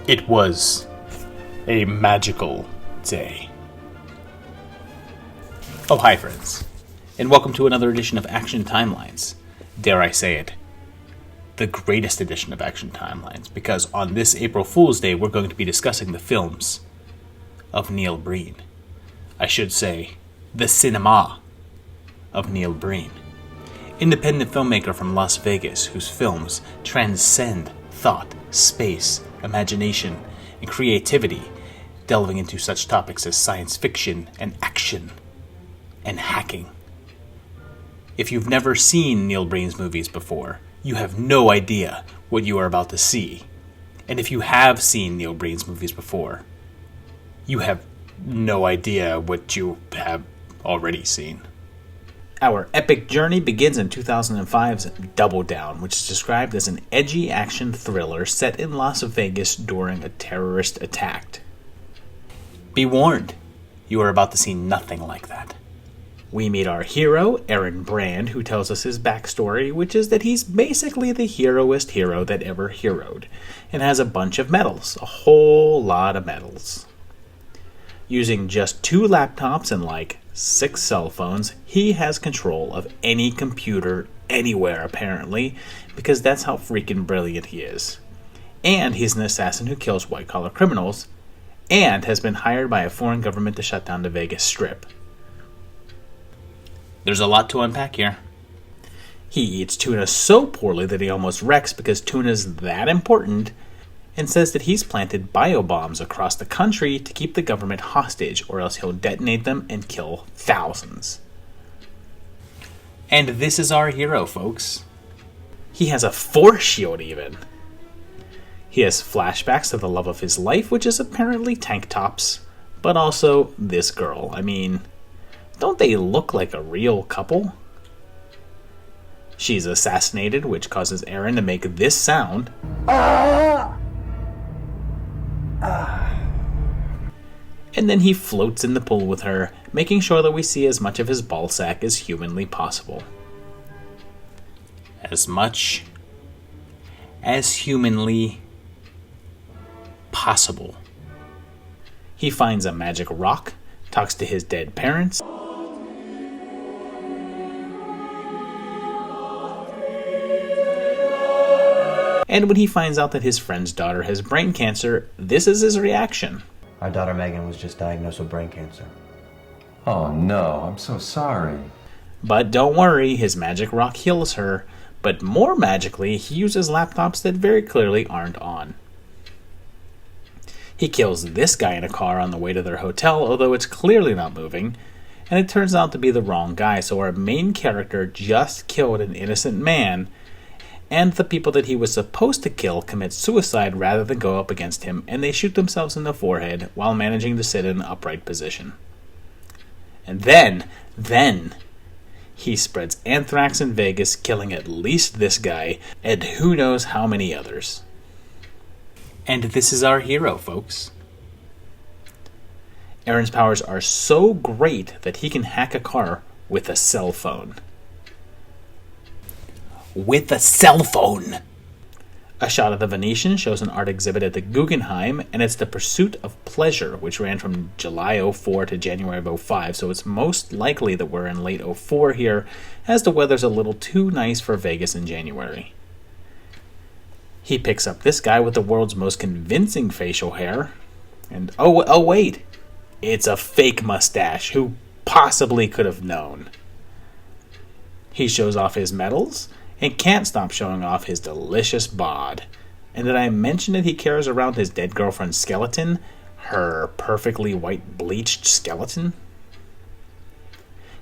It was a magical day. Oh, hi friends, and welcome to another edition of Action Timelines. Dare I say it, the greatest edition of Action Timelines, because on this April Fool's Day we're going to be discussing the films of Neil Breen. I should say, the cinema of Neil Breen. Independent filmmaker from Las Vegas whose films transcend thought, space, imagination, and creativity, delving into such topics as science fiction and action and hacking. If you've never seen Neil Breen's movies before, you have no idea what you are about to see. And if you have seen Neil Breen's movies before, you have no idea what you have already seen. Our epic journey begins in 2005's Double Down, which is described as an edgy action thriller set in Las Vegas during a terrorist attack. Be warned, you are about to see nothing like that. We meet our hero, Aaron Brand, who tells us his backstory, which is that he's basically the heroest hero that ever heroed, and has a bunch of medals, a whole lot of medals. Using just 2 laptops and 6 cell phones, he has control of any computer anywhere, apparently, because that's how freaking brilliant he is. And he's an assassin who kills white-collar criminals, and has been hired by a foreign government to shut down the Vegas Strip. There's a lot to unpack here. He eats tuna so poorly that he almost wrecks because tuna's that important, and says that he's planted biobombs across the country to keep the government hostage, or else he'll detonate them and kill thousands. And this is our hero, folks. He has a force shield even. He has flashbacks to the love of his life, which is apparently tank tops, but also this girl. I mean, don't they look like a real couple? She's assassinated, which causes Aaron to make this sound. And then he floats in the pool with her, making sure that we see as much of his ballsack as humanly possible. As much as humanly possible. He finds a magic rock, talks to his dead parents, and when he finds out that his friend's daughter has brain cancer, this is his reaction. Our daughter Megan was just diagnosed with brain cancer. Oh no, I'm so sorry. But don't worry, his magic rock heals her, but more magically, he uses laptops that very clearly aren't on. He kills this guy in a car on the way to their hotel, although it's clearly not moving, and it turns out to be the wrong guy, so our main character just killed an innocent man, and the people that he was supposed to kill commit suicide rather than go up against him, and they shoot themselves in the forehead while managing to sit in an upright position. And then, he spreads anthrax in Vegas, killing at least this guy, and who knows how many others. And this is our hero, folks. Aaron's powers are so great that he can hack a car with a cell phone. With a cell phone! A shot of the Venetian shows an art exhibit at the Guggenheim, and it's The Pursuit of Pleasure, which ran from July 04 to January of 05, so it's most likely that we're in late 04 here, as the weather's a little too nice for Vegas in January. He picks up this guy with the world's most convincing facial hair, and oh wait, it's a fake mustache. Who possibly could have known? He shows off his medals, and can't stop showing off his delicious bod. And did I mention that he carries around his dead girlfriend's skeleton? Her perfectly white bleached skeleton?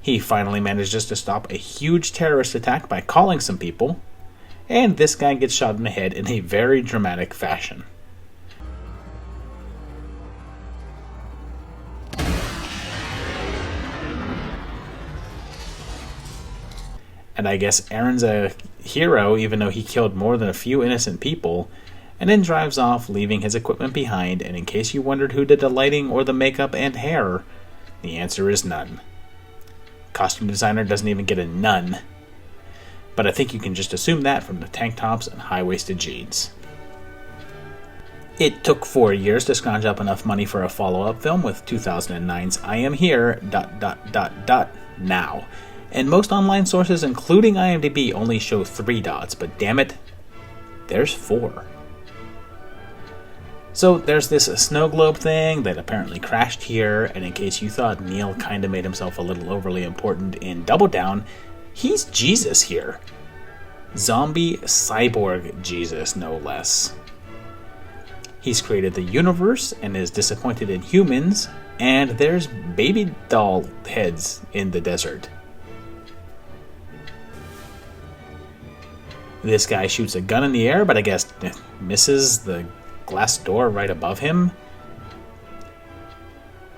He finally manages to stop a huge terrorist attack by calling some people, and this guy gets shot in the head in a very dramatic fashion. And I guess Aaron's a hero, even though he killed more than a few innocent people, and then drives off, leaving his equipment behind, and in case you wondered who did the lighting or the makeup and hair, the answer is none. Costume designer doesn't even get a none. But I think you can just assume that from the tank tops and high-waisted jeans. It took 4 years to scrounge up enough money for a follow-up film with 2009's I Am Here... now. And most online sources, including IMDb, only show 3 dots, but damn it, there's 4. So there's this snow globe thing that apparently crashed here, and in case you thought Neil kinda made himself a little overly important in Double Down, he's Jesus here. Zombie cyborg Jesus, no less. He's created the universe and is disappointed in humans, and there's baby doll heads in the desert. This guy shoots a gun in the air, but I guess misses the glass door right above him.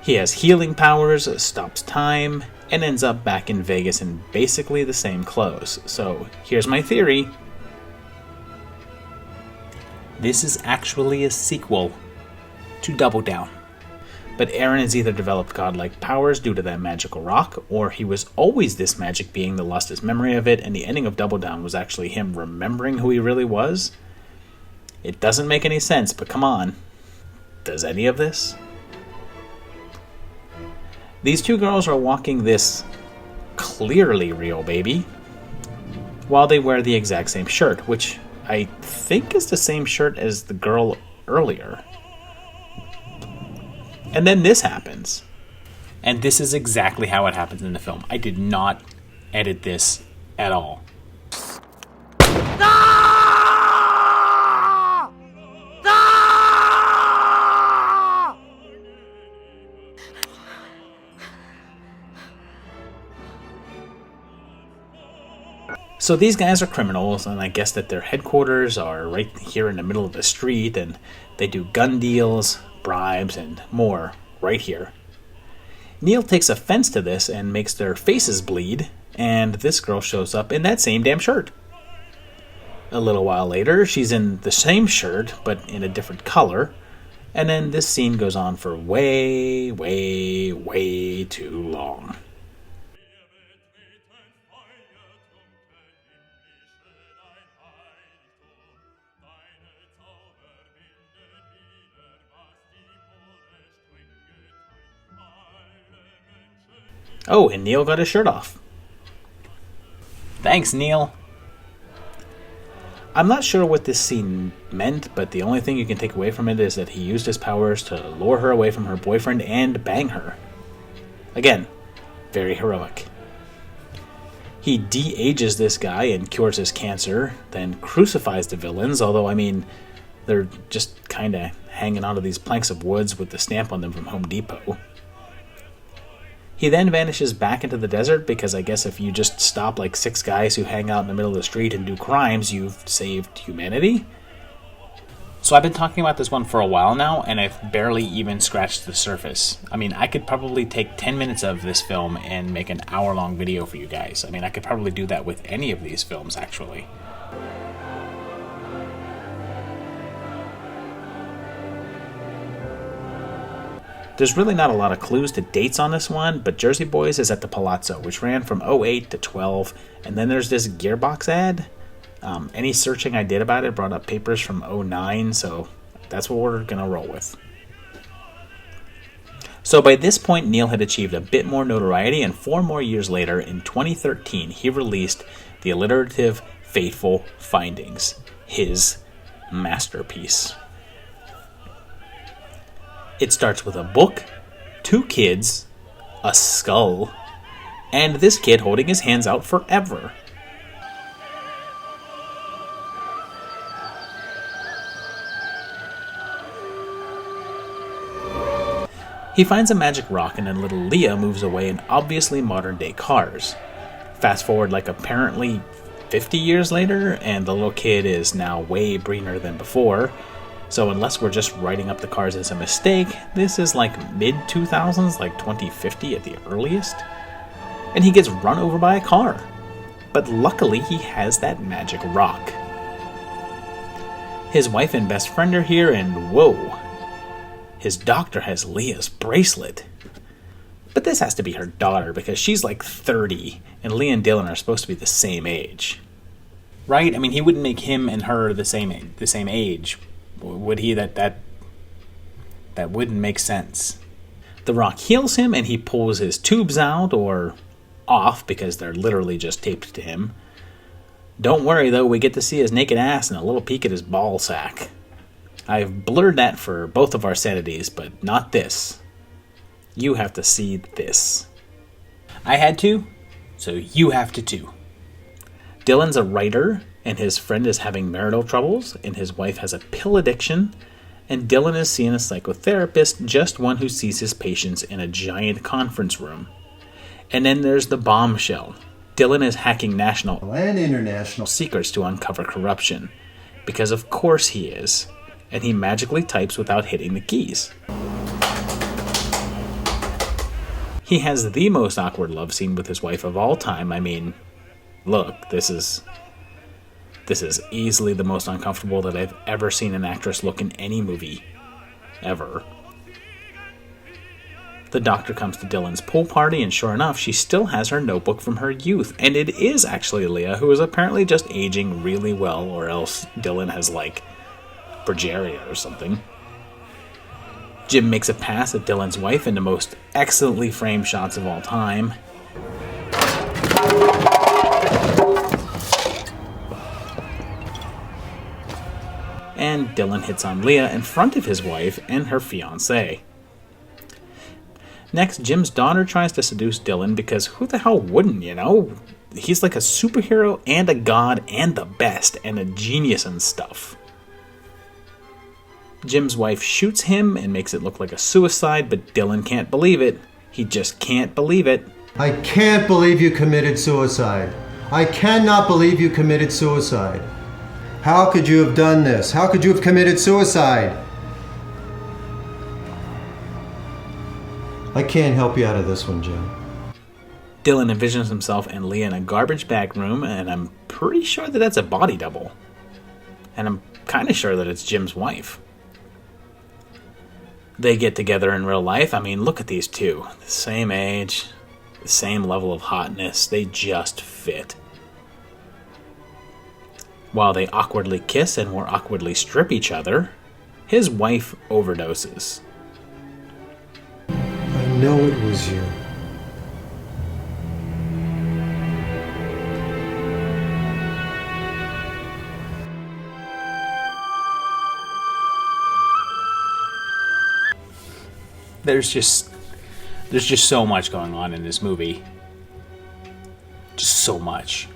He has healing powers, stops time, and ends up back in Vegas in basically the same clothes. So here's my theory. This is actually a sequel to Double Down. But Aaron has either developed godlike powers due to that magical rock, or he was always this magic being that lost his memory of it, and the ending of Double Down was actually him remembering who he really was. It doesn't make any sense, but come on. Does any of this? These 2 girls are walking this clearly real baby while they wear the exact same shirt, which I think is the same shirt as the girl earlier. And then this happens. And this is exactly how it happens in the film. I did not edit this at all. So these guys are criminals, and I guess that their headquarters are right here in the middle of the street, and they do gun deals, bribes, and more right here. Neil takes offense to this and makes their faces bleed, and this girl shows up in that same damn shirt. A little while later, she's in the same shirt, but in a different color, and then this scene goes on for way, way, way too long. Oh, and Neil got his shirt off. Thanks, Neil. I'm not sure what this scene meant, but the only thing you can take away from it is that he used his powers to lure her away from her boyfriend and bang her. Again, very heroic. He de-ages this guy and cures his cancer, then crucifies the villains, although, I mean, they're just kinda hanging onto these planks of woods with the stamp on them from Home Depot. He then vanishes back into the desert because I guess if you just stop like 6 guys who hang out in the middle of the street and do crimes, you've saved humanity. So I've been talking about this one for a while now, and I've barely even scratched the surface. I mean, I could probably take 10 minutes of this film and make an hour-long video for you guys. I mean, I could probably do that with any of these films, actually. There's really not a lot of clues to dates on this one, but Jersey Boys is at the Palazzo, which ran from 08 to 12, and then there's this Gearbox ad. Any searching I did about it brought up papers from 09, so that's what we're going to roll with. So by this point, Neil had achieved a bit more notoriety, and 4 more years later, in 2013, he released the alliterative Fateful Findings, his masterpiece. It starts with a book, 2 kids, a skull, and this kid holding his hands out forever. He finds a magic rock and then little Leah moves away in obviously modern day cars. Fast forward like apparently 50 years later, and the little kid is now way greener than before. So unless we're just writing up the cars as a mistake, this is like mid-2000s, like 2050 at the earliest. And he gets run over by a car. But luckily he has that magic rock. His wife and best friend are here, and whoa, his doctor has Leah's bracelet. But this has to be her daughter because she's like 30, and Leah and Dylan are supposed to be the same age. Right? I mean, he wouldn't make him and her the same age. Would he? That That wouldn't make sense. The Rock heals him and he pulls his tubes out, or off, because they're literally just taped to him. Don't worry though, we get to see his naked ass and a little peek at his ball sack. I've blurred that for both of our sanities, but not this. You have to see this. I had to, so you have to too. Dylan's a writer, and his friend is having marital troubles, and his wife has a pill addiction, and Dylan is seeing a psychotherapist, just one who sees his patients in a giant conference room. And then there's the bombshell. Dylan is hacking national and international secrets to uncover corruption, because of course he is, and he magically types without hitting the keys. He has the most awkward love scene with his wife of all time. I mean, look, this is easily the most uncomfortable that I've ever seen an actress look in any movie. Ever. The doctor comes to Dylan's pool party, and sure enough, she still has her notebook from her youth. And it is actually Leah, who is apparently just aging really well, or else Dylan has, progeria or something. Jim makes a pass at Dylan's wife in the most excellently framed shots of all time. And Dylan hits on Leah in front of his wife and her fiancé. Next, Jim's daughter tries to seduce Dylan because who the hell wouldn't, you know? He's like a superhero and a god and the best and a genius and stuff. Jim's wife shoots him and makes it look like a suicide, but Dylan can't believe it. He just can't believe it. I can't believe you committed suicide. I cannot believe you committed suicide. How could you have done this? How could you have committed suicide? I can't help you out of this one, Jim. Dylan envisions himself and Leah in a garbage bag room, and I'm pretty sure that that's a body double. And I'm kind of sure that it's Jim's wife. They get together in real life. I mean, look at these two. The same age, the same level of hotness. They just fit. While they awkwardly kiss and more awkwardly strip each other, his wife overdoses. I know it was you. There's just so much going on in this movie. Just so much.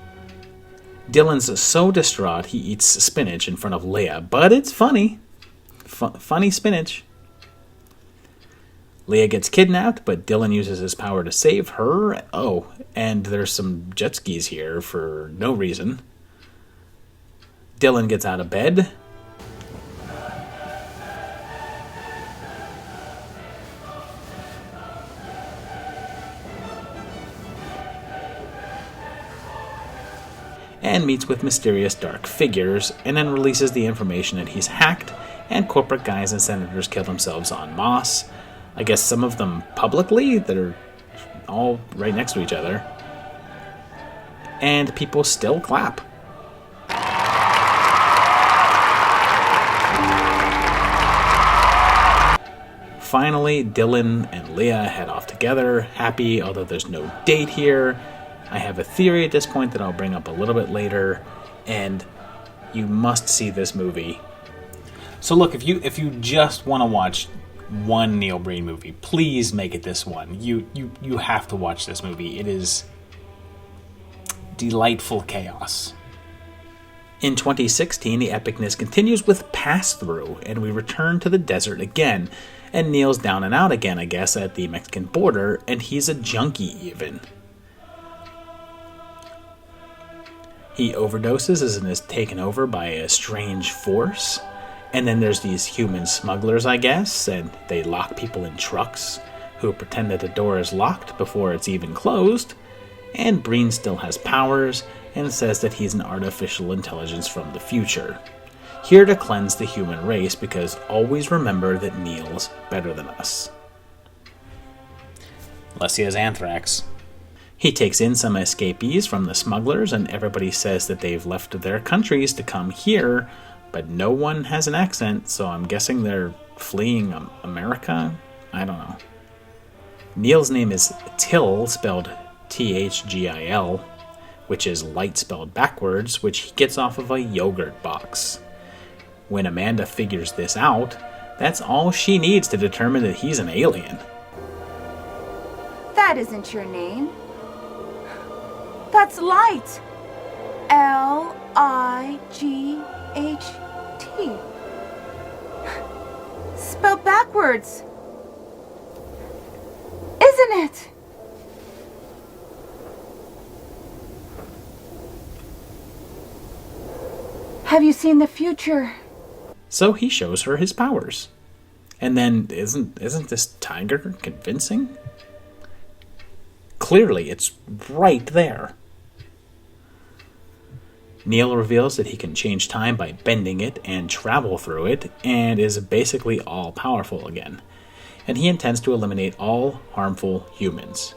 Dylan's so distraught he eats spinach in front of Leah, but it's funny. Funny spinach. Leah gets kidnapped, but Dylan uses his power to save her. Oh, and there's some jet skis here for no reason. Dylan gets out of bed. And meets with mysterious dark figures, and then releases the information that he's hacked, and corporate guys and senators kill themselves en masse. I guess some of them publicly, that are all right next to each other. And people still clap. Finally, Dylan and Leah head off together, happy, although there's no date here. I have a theory at this point that I'll bring up a little bit later, and you must see this movie. So look, if you just want to watch one Neil Breen movie, please make it this one. You have to watch this movie. It is delightful chaos. In 2016, the epicness continues with Pass Through, and we return to the desert again, and Neil's down and out again, I guess, at the Mexican border, and he's a junkie even. He overdoses and is taken over by a strange force. And then there's these human smugglers, I guess, and they lock people in trucks who pretend that the door is locked before it's even closed. And Breen still has powers and says that he's an artificial intelligence from the future, here to cleanse the human race, because always remember that Neil's better than us. Unless he has anthrax. He takes in some escapees from the smugglers, and everybody says that they've left their countries to come here, but no one has an accent, so I'm guessing they're fleeing America? I don't know. Neil's name is Till, spelled Thgil, which is light spelled backwards, which he gets off of a yogurt box. When Amanda figures this out, that's all she needs to determine that he's an alien. That isn't your name. That's Light. Light. Spelled backwards. Isn't it? Have you seen the future? So he shows her his powers. And then, isn't this tiger convincing? Clearly, it's right there. Neil reveals that he can change time by bending it and travel through it, and is basically all-powerful again. And he intends to eliminate all harmful humans.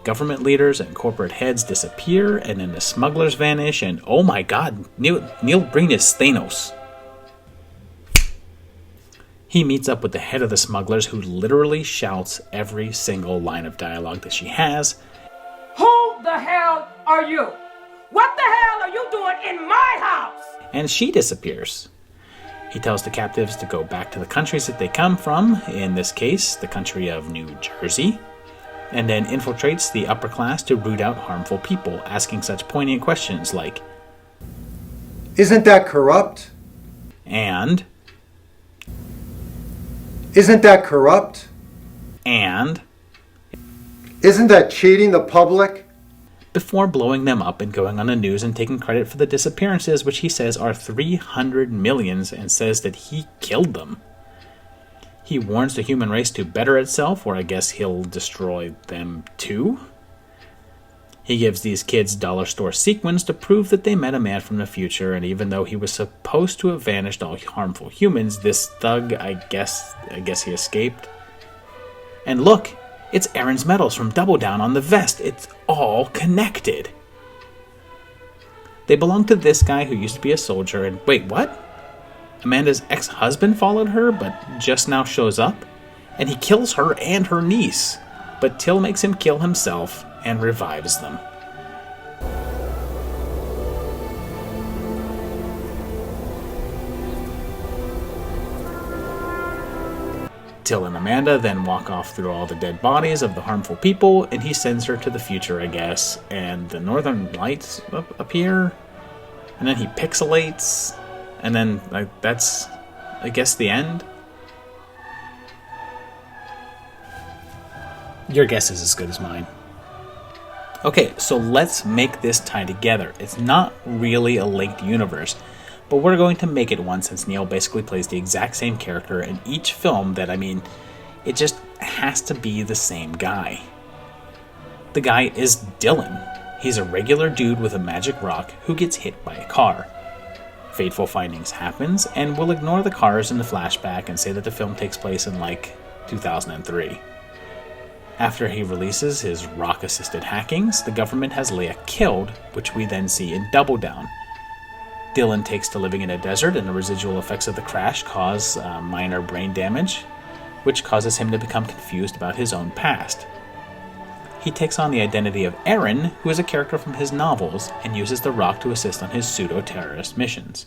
Government leaders and corporate heads disappear, and then the smugglers vanish, and oh my god, Neil Breen is Thanos. He meets up with the head of the smugglers, who literally shouts every single line of dialogue that she has. Who the hell are you? What the hell are you doing in my house? And she disappears. He tells the captives to go back to the countries that they come from, in this case, the country of New Jersey, and then infiltrates the upper class to root out harmful people, asking such poignant questions like, Isn't that corrupt? and, Isn't that corrupt? and, Isn't that cheating the public? before blowing them up and going on the news and taking credit for the disappearances, which he says are 300 millions, and says that he killed them. He warns the human race to better itself, or I guess he'll destroy them too. He gives these kids dollar store sequins to prove that they met a man from the future, and even though he was supposed to have vanished all harmful humans, this thug, I guess he escaped. And look, it's Aaron's medals from Double Down on the vest. It's all connected. They belong to this guy who used to be a soldier, and wait, what? Amanda's ex-husband followed her, but just now shows up? And he kills her and her niece. But Till makes him kill himself and revives them. Till and Amanda then walk off through all the dead bodies of the harmful people, and he sends her to the future, I guess, and the northern lights appear, and then he pixelates, and then that's, I guess, the end. Your guess is as good as mine. Okay, so let's make this tie together. It's not really a linked universe, but we're going to make it one, since Neil basically plays the exact same character in each film that, it just has to be the same guy. The guy is Dylan. He's a regular dude with a magic rock who gets hit by a car. Fateful findings happens, and we'll ignore the cars in the flashback and say that the film takes place in 2003. After he releases his rock-assisted hackings, the government has Leia killed, which we then see in Double Down. Dylan takes to living in a desert, and the residual effects of the crash cause minor brain damage, which causes him to become confused about his own past. He takes on the identity of Aaron, who is a character from his novels, and uses the rock to assist on his pseudo-terrorist missions.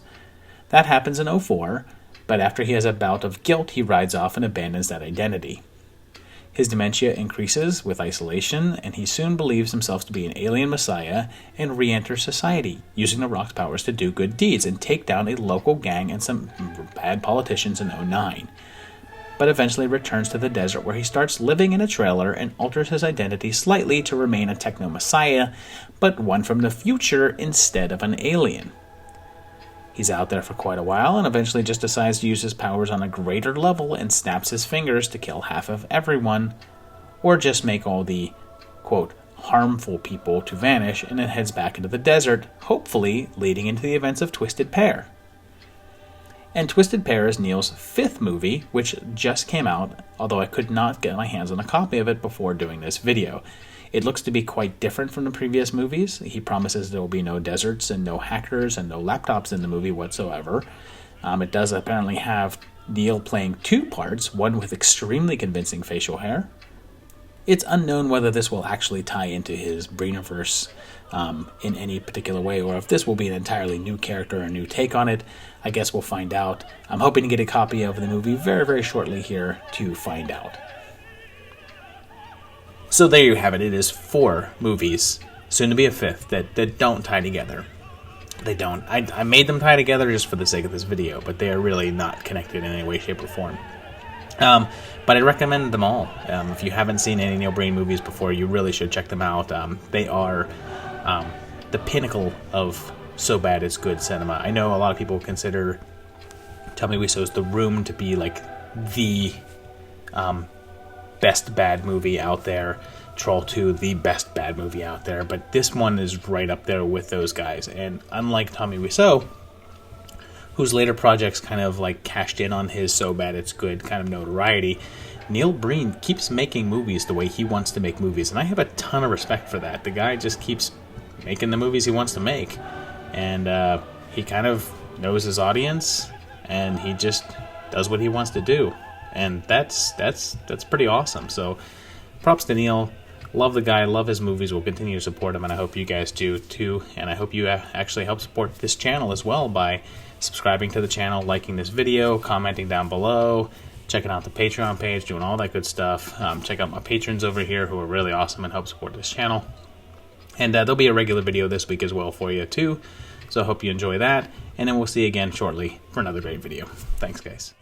That happens in 2004, but after he has a bout of guilt, he rides off and abandons that identity. His dementia increases with isolation, and he soon believes himself to be an alien messiah and re-enters society, using the rock's powers to do good deeds and take down a local gang and some bad politicians in 2009. But eventually returns to the desert, where he starts living in a trailer and alters his identity slightly to remain a techno-messiah, but one from the future instead of an alien. He's out there for quite a while, and eventually just decides to use his powers on a greater level and snaps his fingers to kill half of everyone, or just make all the, quote, harmful people to vanish, and then heads back into the desert, hopefully leading into the events of Twisted Pair. And Twisted Pair is Neil's 5th movie, which just came out, although I could not get my hands on a copy of it before doing this video. It looks to be quite different from the previous movies. He promises there will be no deserts and no hackers and no laptops in the movie whatsoever. It does apparently have Neil playing two parts, one with extremely convincing facial hair. It's unknown whether this will actually tie into his Breenverse in any particular way, or if this will be an entirely new character or a new take on it. I guess we'll find out. I'm hoping to get a copy of the movie very, very shortly here to find out. So there you have it. It is 4 movies, soon to be a 5th, that don't tie together. They don't. I made them tie together just for the sake of this video, but they are really not connected in any way, shape, or form. But I recommend them all. If you haven't seen any Neil Breen movies before, you really should check them out. They are the pinnacle of so bad it's good cinema. I know a lot of people consider Tommy Wiseau's The Room to be like the best bad movie out there. Troll 2, the best bad movie out there. But this one is right up there with those guys. And unlike Tommy Wiseau, whose later projects kind of like cashed in on his so bad it's good kind of notoriety, Neil Breen keeps making movies the way he wants to make movies, and I have a ton of respect for that. The guy just keeps making the movies he wants to make, and he kind of knows his audience, and he just does what he wants to do, and that's pretty awesome. So props to Neil. Love the guy, love his movies, will continue to support him, and I hope you guys do too. And I hope you actually help support this channel as well by subscribing to the channel, liking this video, commenting down below, checking out the Patreon page, doing all that good stuff. Check out my patrons over here who are really awesome and help support this channel. And there'll be a regular video this week as well for you too, so I hope you enjoy that. And then we'll see you again shortly for another great video. Thanks, guys.